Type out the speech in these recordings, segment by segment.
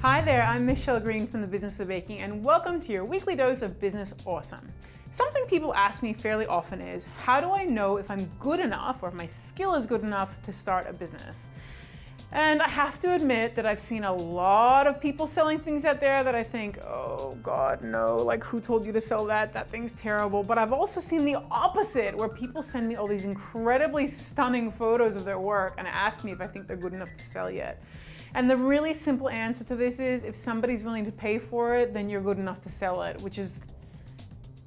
Hi there, I'm Michelle Green from The Business of Baking, and welcome to your weekly dose of Business Awesome. Something people ask me fairly often is, how do I know if I'm good enough or if my skill is good enough to start a business? And I have to admit that I've seen a lot of people selling things out there that I think, oh God, no, like who told you to sell that? That thing's terrible. But I've also seen the opposite, where people send me all these incredibly stunning photos of their work and ask me if I think they're good enough to sell yet. And the really simple answer to this is, if somebody's willing to pay for it, then you're good enough to sell it, which is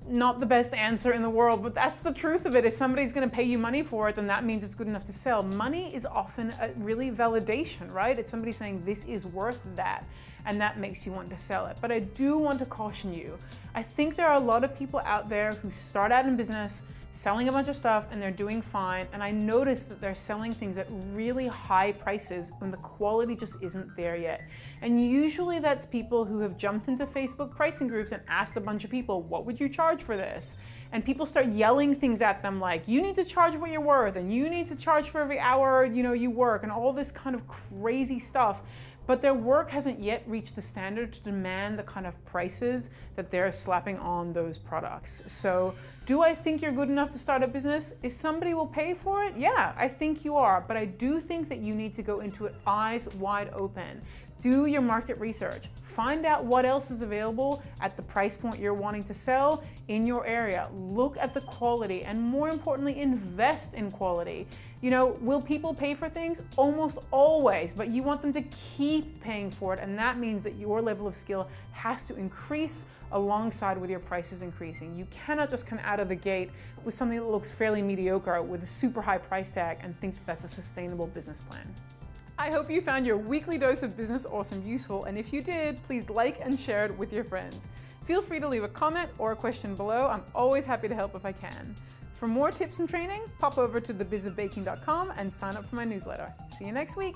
not the best answer in the world, but that's the truth of it. If somebody's gonna pay you money for it, then that means it's good enough to sell. Money is often a really validation, right? It's somebody saying this is worth that, and that makes you want to sell it. But I do want to caution you. I think there are a lot of people out there who start out in business selling a bunch of stuff and they're doing fine, and I notice that they're selling things at really high prices when the quality just isn't there yet. And usually that's people who have jumped into Facebook pricing groups and asked a bunch of people, what would you charge for this? And people start yelling things at them like, you need to charge what you're worth, and you need to charge for every hour you work, and all this kind of crazy stuff. But their work hasn't yet reached the standard to demand the kind of prices that they're slapping on those products. So do I think you're good enough to start a business? If somebody will pay for it, yeah, I think you are. But I do think that you need to go into it eyes wide open. Do your market research. Find out what else is available at the price point you're wanting to sell in your area. Look at the quality, and more importantly, invest in quality. Will people pay for things? Almost always, but you want them to keep paying for it, and that means that your level of skill has to increase alongside with your prices increasing. You cannot just come out of the gate with something that looks fairly mediocre with a super high price tag and think that that's a sustainable business plan. I hope you found your weekly dose of Business Awesome useful, and if you did, please like and share it with your friends. Feel free to leave a comment or a question below. I'm always happy to help if I can. For more tips and training, pop over to thebizofbaking.com and sign up for my newsletter. See you next week.